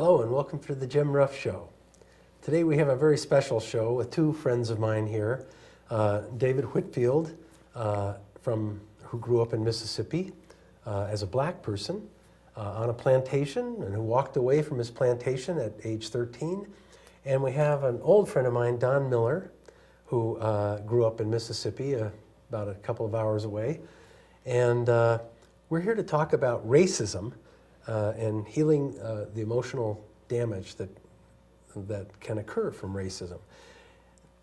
Hello and welcome to the Jim Ruff Show. Today we have a very special show with two friends of mine here. David Whitfield, who grew up in Mississippi as a black person on a plantation and who walked away from his plantation at age 13. And we have an old friend of mine, Don Miller, who grew up in Mississippi about a couple of hours away. And we're here to talk about racism and healing the emotional damage that can occur from racism.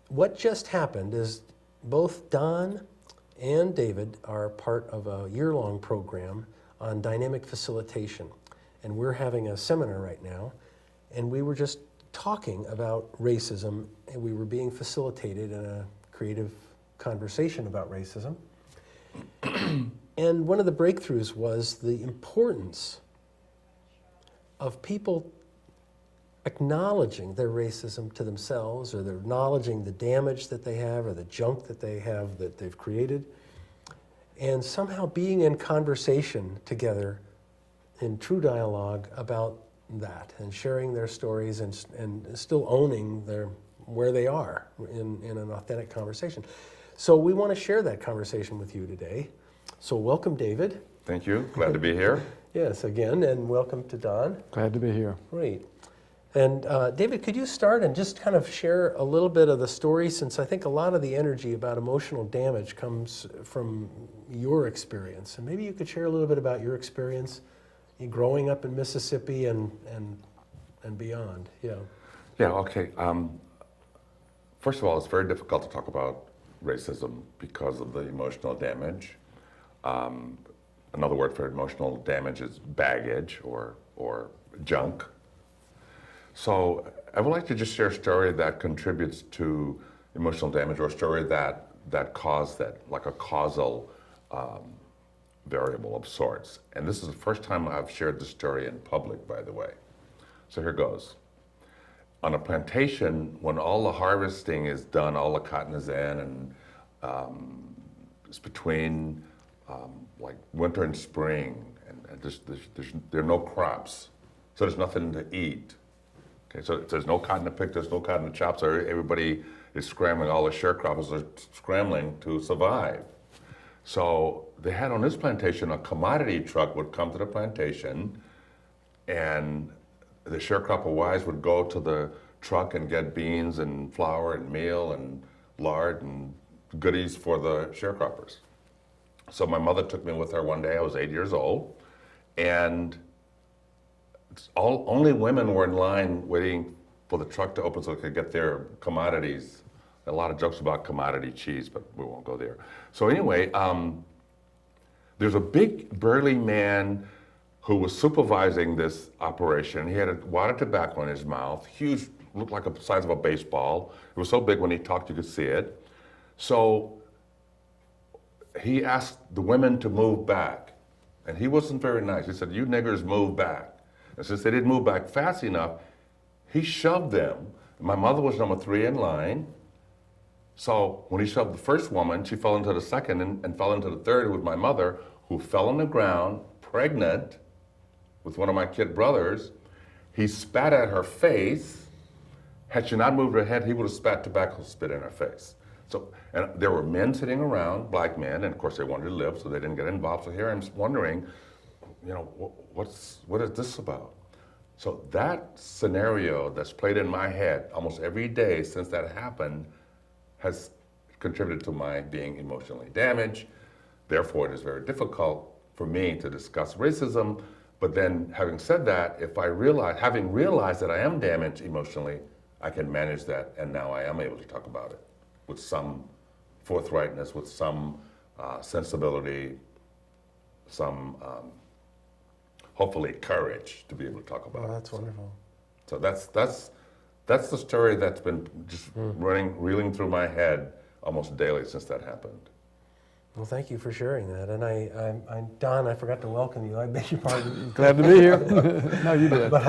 What just happened is both Don and David are part of a year-long program on dynamic facilitation. And we're having a seminar right now, and we were just talking about racism, and we were being facilitated in a creative conversation about racism. And one of the breakthroughs was the importance of people acknowledging their racism to themselves, or they're acknowledging the damage that they have or the junk that they have that they've created, and somehow being in conversation together in true dialogue about that and sharing their stories and still owning where they are in an authentic conversation. So we want to share that conversation with you today. So welcome, David. Thank you. Glad to be here. Yes, again, and welcome to Don. Glad to be here. Great. And David, could you start and just kind of share a little bit of the story, since I think a lot of the energy about emotional damage comes from your experience. And maybe you could share a little bit about your experience in growing up in Mississippi and beyond. Yeah. Yeah, okay. First of all, it's very difficult to talk about racism because of the emotional damage. Another word for emotional damage is baggage or junk. So I would like to just share a story that contributes to emotional damage, or a story that caused that, like a causal variable of sorts. And this is the first time I've shared this story in public, by the way. So here goes. On a plantation, when all the harvesting is done, all the cotton is in, and it's between like winter and spring, and there are no crops, so there's nothing to eat. Okay, so there's no cotton to pick, there's no cotton to chop, so everybody is scrambling, all the sharecroppers are scrambling to survive. So they had on this plantation, a commodity truck would come to the plantation, and the sharecropper wives would go to the truck and get beans and flour and meal and lard and goodies for the sharecroppers. So my mother took me with her one day. I was 8 years old, and only women were in line waiting for the truck to open so they could get their commodities. A lot of jokes about commodity cheese, but we won't go there. So anyway, there's a big burly man who was supervising this operation. He had a wad of tobacco in his mouth, huge, looked like the size of a baseball. It was so big when he talked you could see it. So he asked the women to move back, and he wasn't very nice. He said, "You niggers move back." And since they didn't move back fast enough, he shoved them. My mother was number 3 in line. So when he shoved the first woman, she fell into the second and fell into the third, who was my mother, who fell on the ground, pregnant, with one of my kid brothers. He spat at her face. Had she not moved her head, he would have spat tobacco spit in her face. So, and there were men sitting around, black men, and of course they wanted to live, so they didn't get involved. So here I'm wondering, you know, what is this about? So that scenario that's played in my head almost every day since that happened has contributed to my being emotionally damaged. Therefore, it is very difficult for me to discuss racism. But then, having said that, having realized that I am damaged emotionally, I can manage that, and now I am able to talk about it with some forthrightness, with some sensibility, some hopefully courage to be able to talk about it. Oh, that's wonderful. So that's the story that's been just reeling through my head almost daily since that happened. Well, thank you for sharing that. And I Don, I forgot to welcome you. I beg your pardon. Glad to be here. No, you did. But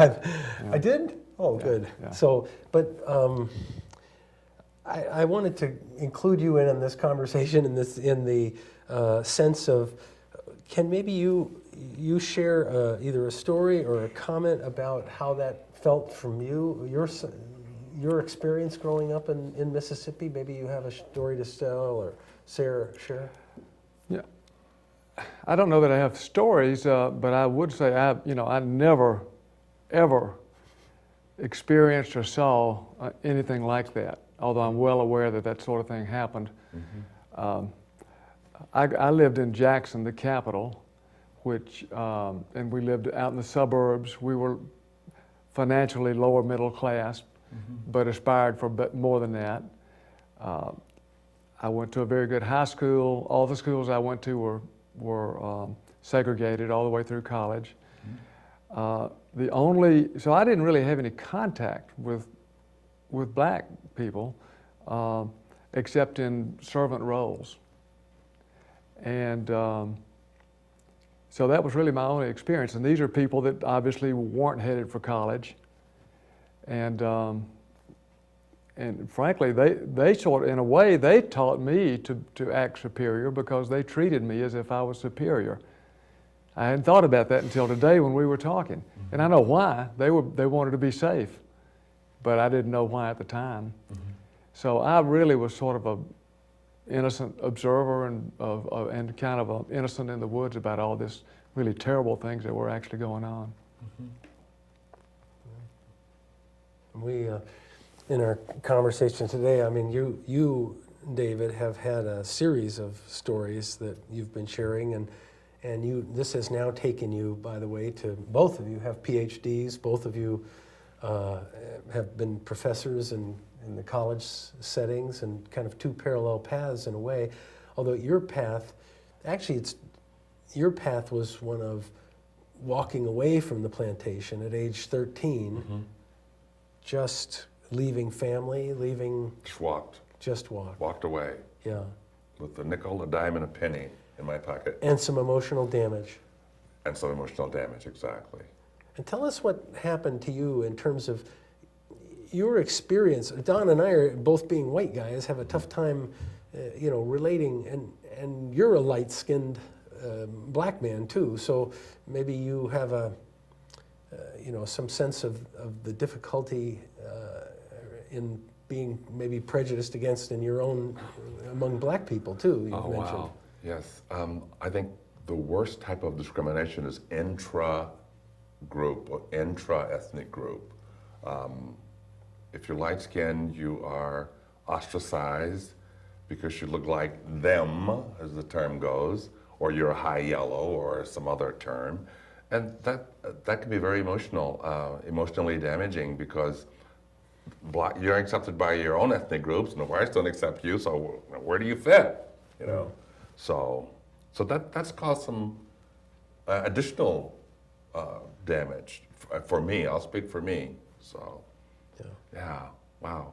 I did? Oh, good. Yeah. So, but I wanted to include you in on this conversation in the sense of, can maybe you share either a story or a comment about how that felt from you, your experience growing up in Mississippi? Maybe you have a story to tell or share? Yeah. I don't know that I have stories, but I would say I never, ever experienced or saw anything like that, although I'm well aware that that sort of thing happened. I lived in Jackson, the capital, and we lived out in the suburbs. We were financially lower middle class, but aspired for more than that. I went to a very good high school. All the schools I went to were segregated all the way through college. So I didn't really have any contact with black people except in servant roles. And so that was really my only experience. And these are people that obviously weren't headed for college. And frankly, they sort of, in a way, they taught me to act superior because they treated me as if I was superior. I hadn't thought about that until today when we were talking. And I know why. They wanted to be safe, but I didn't know why at the time. So I really was sort of a innocent observer and kind of innocent in the woods about all this really terrible things that were actually going on. We, in our conversation today, I mean, you, David, have had a series of stories that you've been sharing, and this has now taken you, by the way, to both of you have PhDs, both of you have been professors in the college settings, and kind of two parallel paths in a way, although your path was one of walking away from the plantation at age 13, just leaving family, just walked away. Yeah. With a nickel, a dime, and a penny in my pocket. And some emotional damage. Exactly. And tell us what happened to you in terms of your experience. Don and I, are both being white guys, have a tough time, relating. And you're a light-skinned black man too. So maybe you have some sense of the difficulty in being maybe prejudiced against in your own among black people too. You've mentioned. Wow. Yes. I think the worst type of discrimination is intra-group or intra-ethnic group. If you're light-skinned, you are ostracized because you look like them, as the term goes, or you're a high yellow or some other term. And that can be very emotionally damaging because you're accepted by your own ethnic groups, and the whites don't accept you, so where do you fit? So that's caused some additional damage for me. I'll speak for me. So, yeah, wow.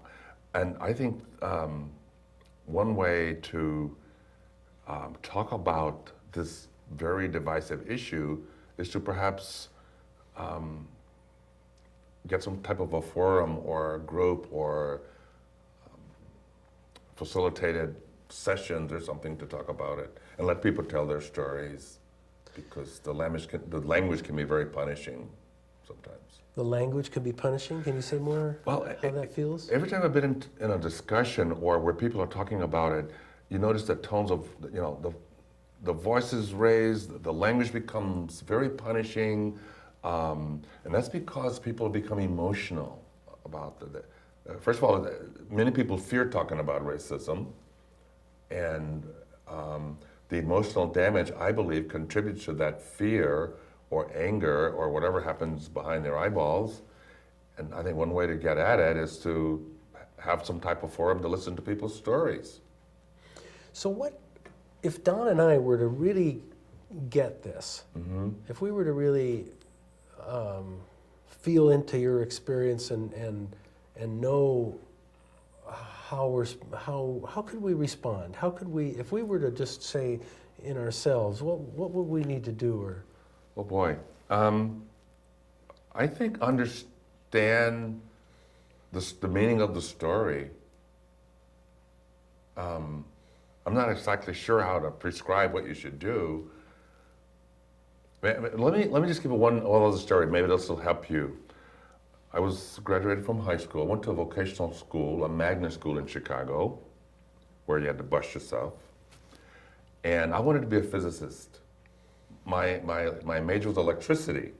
And I think one way to talk about this very divisive issue is to perhaps get some type of a forum or a group or facilitated sessions or something to talk about it and let people tell their stories, because the language can be very punishing sometimes. The language can be punishing? Can you say more how that feels? Every time I've been in a discussion or where people are talking about it, you notice that tones of, the voices raised, the language becomes very punishing, and that's because people become emotional about first of all, many people fear talking about racism, and the emotional damage, I believe, contributes to that fear or anger or whatever happens behind their eyeballs. And I think one way to get at it is to have some type of forum to listen to people's stories. So what, if Don and I were to really get this, if we were to really feel into your experience and know how could we respond? How could we, if we were to just say in ourselves, what would we need to do? Or oh boy, I think understand the meaning of the story. I'm not exactly sure how to prescribe what you should do. Let me just give one other story. Maybe this will help you. I was graduated from high school. I went to a vocational school, a magnet school in Chicago, where you had to bust yourself. And I wanted to be a physicist. My major was electricity.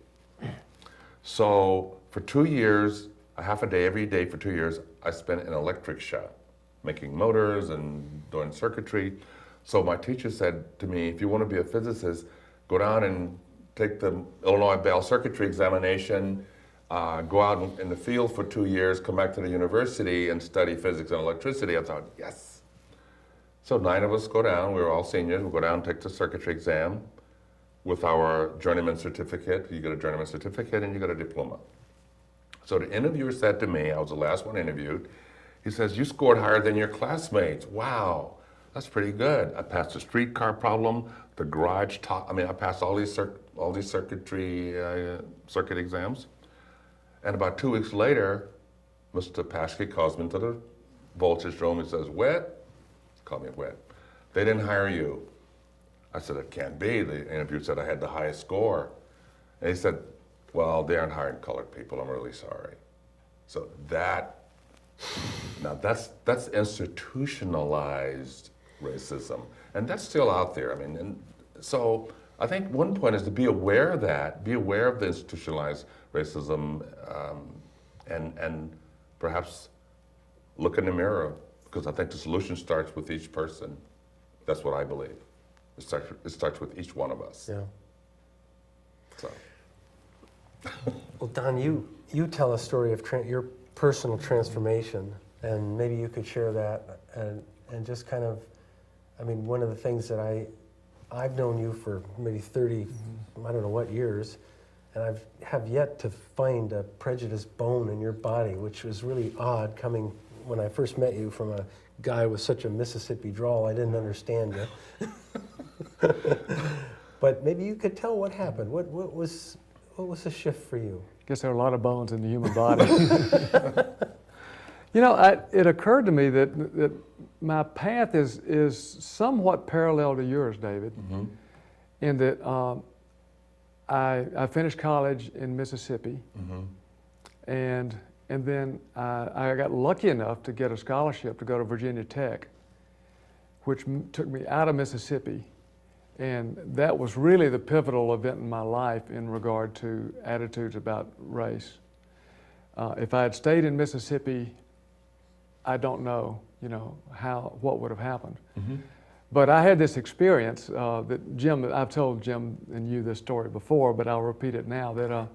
So for 2 years, a half a day every day for 2 years, I spent in an electric shop, making motors and doing circuitry. So my teacher said to me, if you want to be a physicist, go down and take the Illinois Bell circuitry examination, go out in the field for 2 years, come back to the university and study physics and electricity. I thought, yes. So 9 of us go down, we were all seniors, we go down and take the circuitry exam with our journeyman certificate. You get a journeyman certificate and you get a diploma. So the interviewer said to me, I was the last one interviewed, he says, you scored higher than your classmates. Wow, that's pretty good. I passed the streetcar problem, the garage top, I passed all these circuitry circuit exams. And about 2 weeks later, Mr. Paschke calls me into the voltage room and says, Whit, call me Whit, they didn't hire you. I said, it can't be. The interviewer said I had the highest score. And he said, well, they aren't hiring colored people. I'm really sorry. So that's institutionalized racism. And that's still out there. And so I think one point is to be aware of that, be aware of the institutionalized racism, and perhaps look in the mirror, because I think the solution starts with each person. That's what I believe. It starts with each one of us. Yeah. So. Well, Don, you tell a story of your personal transformation, and maybe you could share that, and just kind of, one of the things that I've known you for maybe 30, I don't know what years, and I have yet to find a prejudiced bone in your body, which was really odd coming when I first met you from a guy with such a Mississippi drawl. I didn't understand you. But maybe you could tell what happened. What was the shift for you? I guess there are a lot of bones in the human body. It occurred to me that my path is somewhat parallel to yours, David, in that I finished college in Mississippi, and then I got lucky enough to get a scholarship to go to Virginia Tech, which took me out of Mississippi. And that was really the pivotal event in my life in regard to attitudes about race. If I had stayed in Mississippi, I don't know, what would have happened. But I had this experience that I've told Jim and you this story before, but I'll repeat it now, that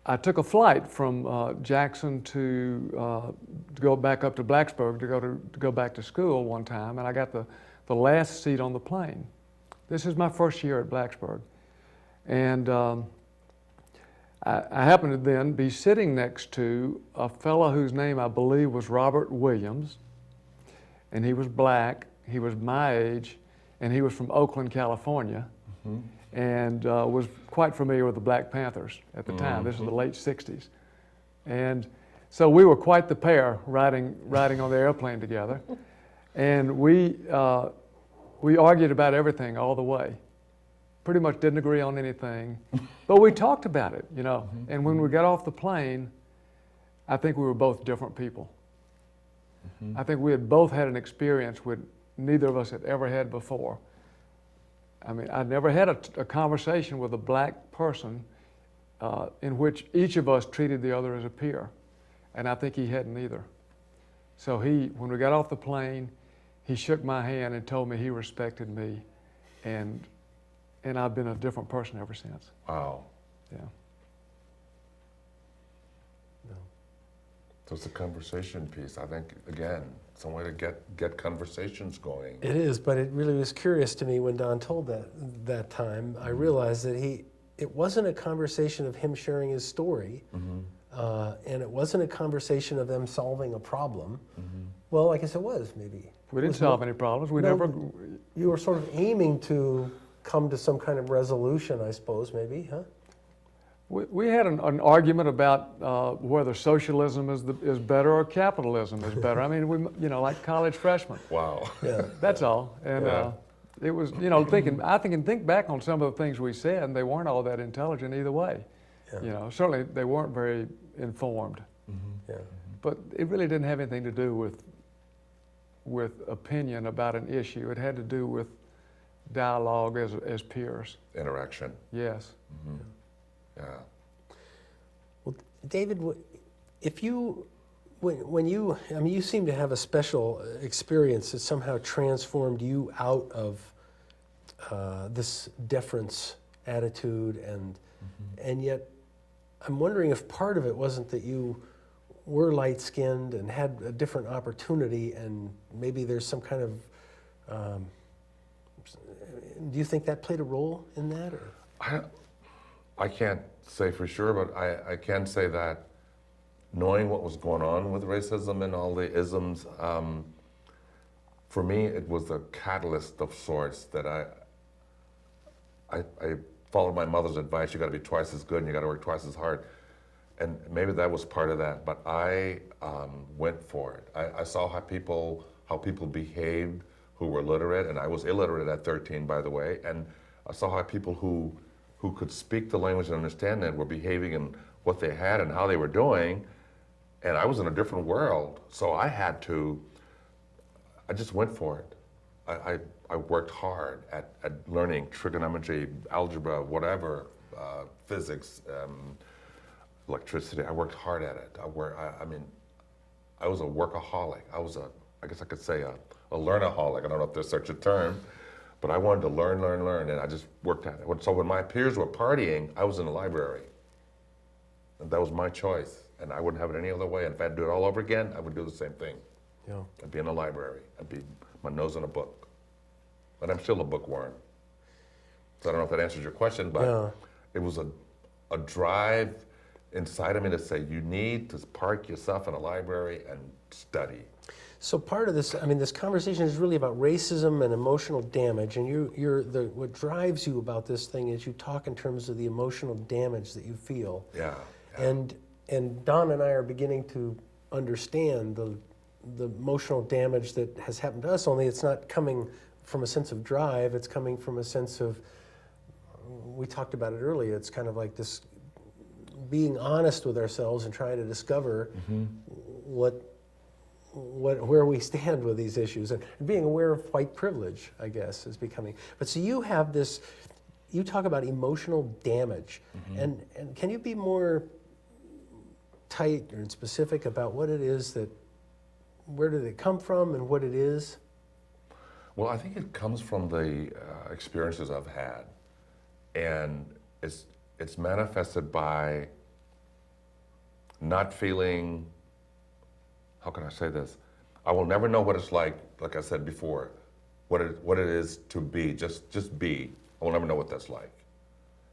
I took a flight from Jackson to go back up to Blacksburg to go back to school one time, and I got the last seat on the plane. This is my first year at Blacksburg. And I happened to then be sitting next to a fellow whose name I believe was Robert Williams, and he was black, he was my age, and he was from Oakland, California, and was quite familiar with the Black Panthers at the time. This was the late 60s. And so we were quite the pair riding on the airplane together. And we argued about everything all the way. Pretty much didn't agree on anything, but we talked about it, And when we got off the plane, I think we were both different people. I think we had both had an experience which neither of us had ever had before. I'd never had a conversation with a black person in which each of us treated the other as a peer, and I think he hadn't either. So when we got off the plane, he shook my hand and told me he respected me, and I've been a different person ever since. Wow. Yeah. So it's a conversation piece. I think, again, some way to get conversations going. It is, but it really was curious to me when Don told that time. I realized that it wasn't a conversation of him sharing his story, and it wasn't a conversation of them solving a problem. Well, I guess it was, maybe. We didn't solve any problems. You were sort of aiming to come to some kind of resolution, I suppose, maybe, huh? We had an argument about whether socialism is better or capitalism is better. Like college freshmen. Wow. Yeah. That's all. And it was, think back on some of the things we said, and they weren't all that intelligent either way. Yeah. You know, certainly they weren't very informed, Yeah. but it really didn't have anything to do with opinion about an issue. It had to do with dialogue as peers. Interaction. Yes. Yeah. Well, David, if you, when you, I mean, you seem to have a special experience that somehow transformed you out of this deference attitude, and yet I'm wondering if part of it wasn't that you were light-skinned and had a different opportunity, and maybe there's some kind of, do you think that played a role in that? Or? I can't say for sure, but I can say that knowing what was going on with racism and all the isms, for me, it was a catalyst of sorts that I followed my mother's advice. You got to be twice as good and you got to work twice as hard. And maybe that was part of that, but I went for it. I saw how people behaved who were literate, and I was illiterate at 13, by the way, and I saw how people who could speak the language and understand it were behaving and what they had and how they were doing, and I was in a different world, so I just went for it. I worked hard at learning trigonometry, algebra, whatever, physics, electricity. I worked hard at it. I mean, I was a workaholic. I guess I could say a learnaholic. I don't know if there's such a term, but I wanted to learn, and I just worked at it. So when my peers were partying, I was in the library. And that was my choice, and I wouldn't have it any other way. And if I had to do it all over again, I would do the same thing. Yeah. I'd be in the library. I'd be my nose in a book. But I'm still a bookworm. So I don't know if that answers your question, but it was a drive inside of me to say, you need to park yourself in a library and study. So part of this, I mean, this conversation is really about racism and emotional damage, and what drives you about this thing is you talk in terms of the emotional damage that you feel. Yeah. And Don and I are beginning to understand the emotional damage that has happened to us, only it's not coming from a sense of drive, it's coming from a sense of, we talked about it earlier, it's kind of like this being honest with ourselves and trying to discover where we stand with these issues, and being aware of white privilege, I guess, is becoming. But so you have this, you talk about emotional damage, and can you be more tight and specific about what it is that, where did it come from and what it is? Well, I think it comes from the experiences I've had, and it's manifested by not feeling, how can I say this? I will never know what it's like I said before, what it is to be, just be. I will never know what that's like,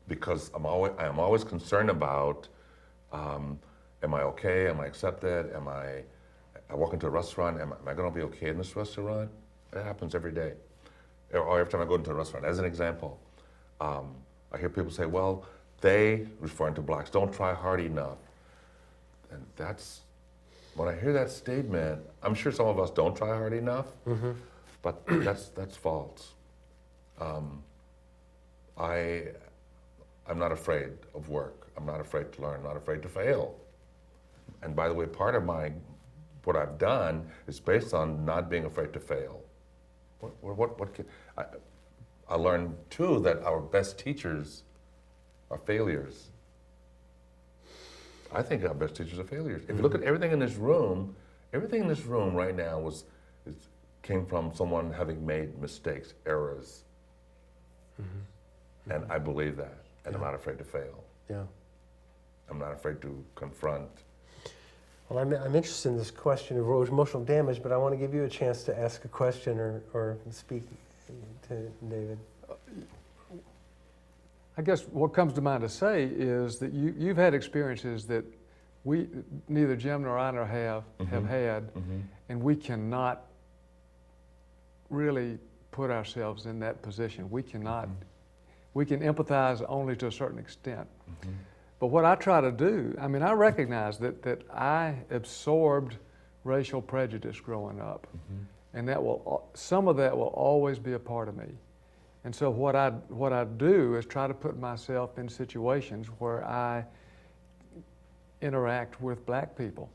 because I am always concerned about, am I okay? Am I accepted? I walk into a restaurant, am I going to be okay in this restaurant? It happens every day, or every time I go into a restaurant. As an example, I hear people say, well, they, referring to blacks, don't try hard enough. And when I hear that statement, I'm sure some of us don't try hard enough, but that's false. I'm not afraid of work. I'm not afraid to learn. I'm not afraid to fail. And by the way, part of what I've done is based on not being afraid to fail. I learned too that our best teachers are failures. I think our best teachers are failures. If you look at everything in this room right now came from someone having made mistakes, errors. And I believe that, and I'm not afraid to fail. Yeah. I'm not afraid to confront. Well, I'm interested in this question of emotional damage, but I want to give you a chance to ask a question or speak to David. I guess what comes to mind to say is that you've had experiences that neither Jim nor I have had, and we cannot really put ourselves in that position. We cannot. We can empathize only to a certain extent. But what I try to do, I mean, I recognize that I absorbed racial prejudice growing up, and some of that will always be a part of me. And so what I do is try to put myself in situations where I interact with black people,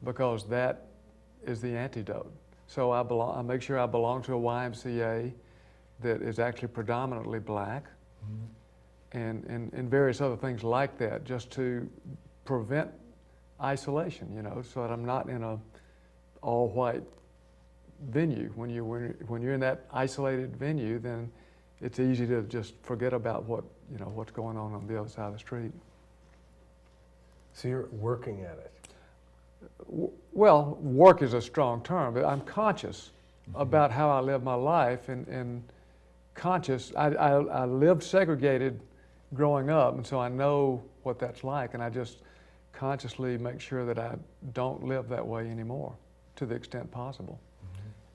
because that is the antidote. So I make sure I belong to a YMCA that is actually predominantly black, and various other things like that, just to prevent isolation, you know, so that I'm not in a all-white venue. When you're in that isolated venue, then it's easy to just forget about what's going on the other side of the street. So you're working at it. Well, work is a strong term, but I'm conscious about how I live my life, and conscious. I lived segregated growing up, and so I know what that's like, and I just consciously make sure that I don't live that way anymore to the extent possible.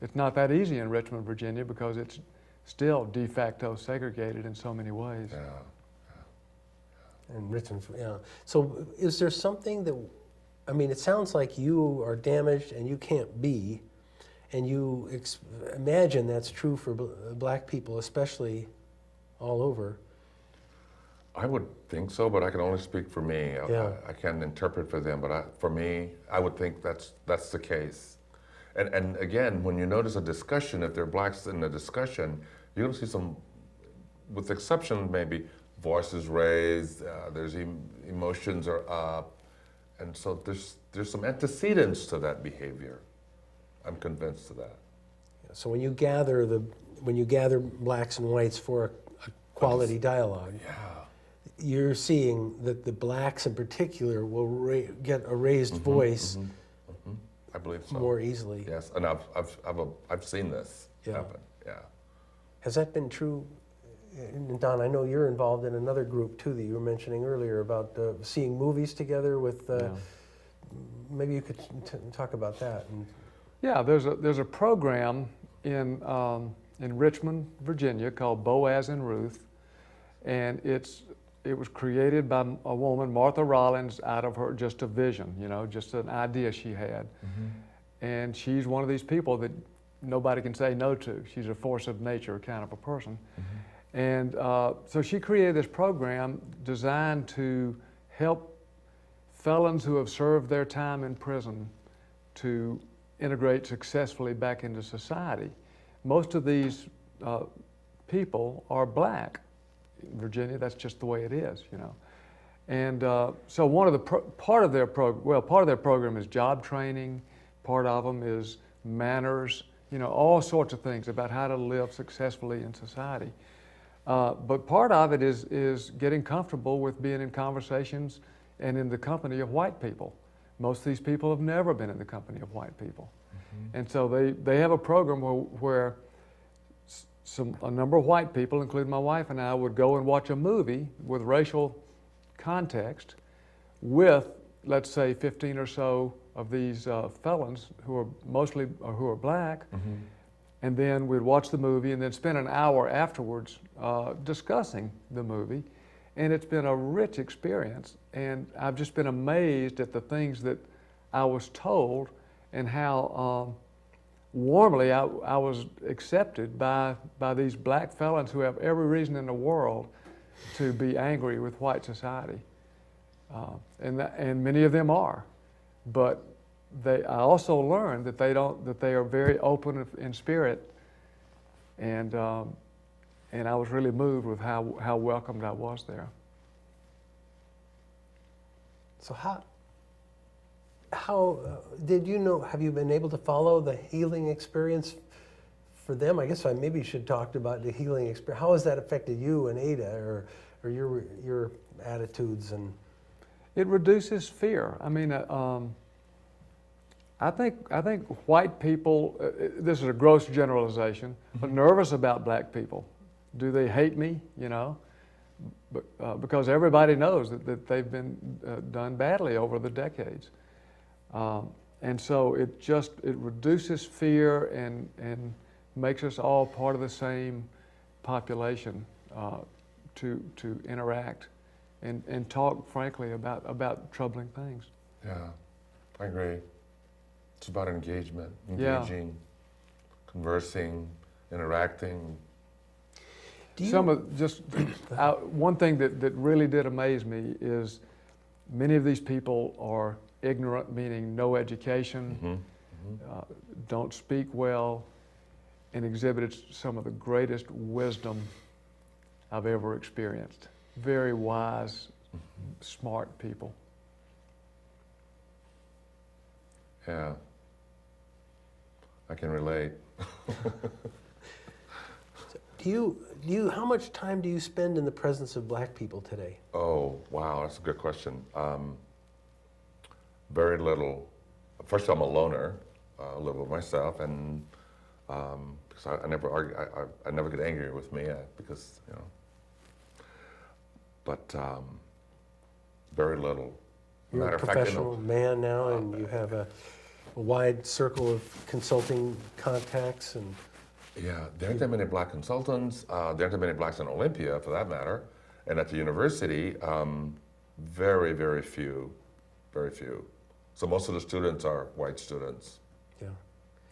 It's not that easy in Richmond, Virginia, because it's still de facto segregated in so many ways. Yeah. And Richmond, yeah. So is there something that, I mean, it sounds like you are damaged and you can't be, and you imagine that's true for black people, especially all over. I would think so, but I can only speak for me. Yeah. I can't interpret for them, but for me, I would think that's the case. And again, when you notice a discussion, if there are blacks in the discussion, you're going to see some, with the exception maybe, voices raised, there's emotions are up, and so there's some antecedents to that behavior. I'm convinced of that. So when you gather blacks and whites for a quality dialogue, Yeah. you're seeing that the blacks in particular will get a raised voice I believe so. more easily. Yes, and I've seen this happen. Yeah. Has that been true? And Don, I know you're involved in another group too that you were mentioning earlier about seeing movies together with. Maybe you could talk about that. Yeah, there's a program in Richmond, Virginia called Boaz and Ruth, and it was created by a woman, Martha Rollins, out of her just a vision, just an idea she had. And she's one of these people that nobody can say no to. She's a force of nature kind of a person. And so she created this program designed to help felons who have served their time in prison to integrate successfully back into society. Most of these people are black. In Virginia, that's just the way it is, And so one of the part of their program is job training. Part of them is manners. All sorts of things about how to live successfully in society. But part of it is getting comfortable with being in conversations and in the company of white people. Most of these people have never been in the company of white people. And so they have a program where a number of white people, including my wife and I, would go and watch a movie with racial context with, let's say, 15 or so of these felons who are black. And then we'd watch the movie and then spend an hour afterwards discussing the movie. And it's been a rich experience. And I've just been amazed at the things that I was told and how warmly I was accepted by these black felons who have every reason in the world to be angry with white society. And many of them are. But I also learned that they are very open in spirit, and I was really moved with how welcomed I was there. So how did you know? Have you been able to follow the healing experience for them? I guess I maybe should talk about the healing experience. How has that affected you and Ada, or your attitudes and? It reduces fear. I mean. I think white people, this is a gross generalization, are nervous about black people. Do they hate me? Because everybody knows that they've been done badly over the decades. And so it reduces fear and makes us all part of the same population to interact and talk frankly about troubling things. Yeah, I agree. It's about engaging, conversing, interacting. One thing that really did amaze me is Many of these people are ignorant, meaning no education, don't speak well, and exhibited some of the greatest wisdom I've ever experienced. Very wise, smart people. Yeah, I can relate. How much time do you spend in the presence of black people today? Oh, wow, that's a good question. Very little. First, I'm a loner. I live with myself, and because I never argue, I never get angry with me because, you know. But very little. You're Matter a of fact, professional man now, and you have a wide circle of consulting contacts, and yeah, there aren't that many black consultants. There aren't that many blacks in Olympia, for that matter. And at the university, very, very few, very few. So most of the students are white students. yeah.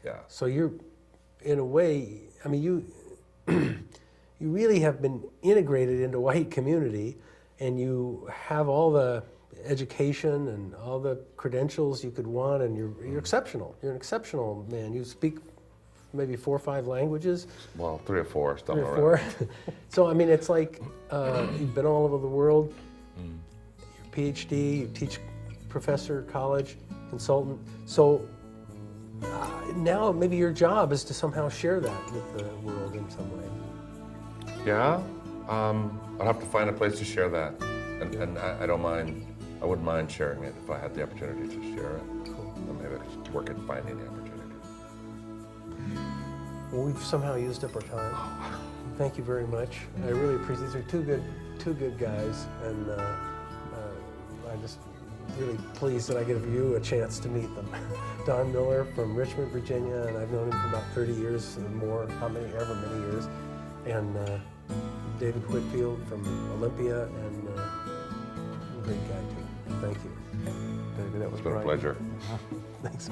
Yeah. So you're, in a way, I mean, you you really have been integrated into white community, and you have all the education and all the credentials you could want, and you're exceptional. You're an exceptional man. You speak maybe 4 or 5 languages. Well, 3 or 4, Three somewhere or around. 4. So I mean, it's like you've been all over the world. Your PhD, you teach professor, college, consultant. So now maybe your job is to somehow share that with the world in some way. Yeah, I'd have to find a place to share that. And I don't mind, I wouldn't mind sharing it if I had the opportunity to share it. Cool. Or maybe I could work at finding the opportunity. Well, we've somehow used up our time. Thank you very much. I really appreciate. These are two good guys, and I'm just really pleased that I give you a chance to meet them. Don Miller from Richmond, Virginia, and I've known him for about 30 years and more, ever many years, and David Whitfield from Olympia, and a great guy too. Thank you. David, that was It's been a great. pleasure. Thanks.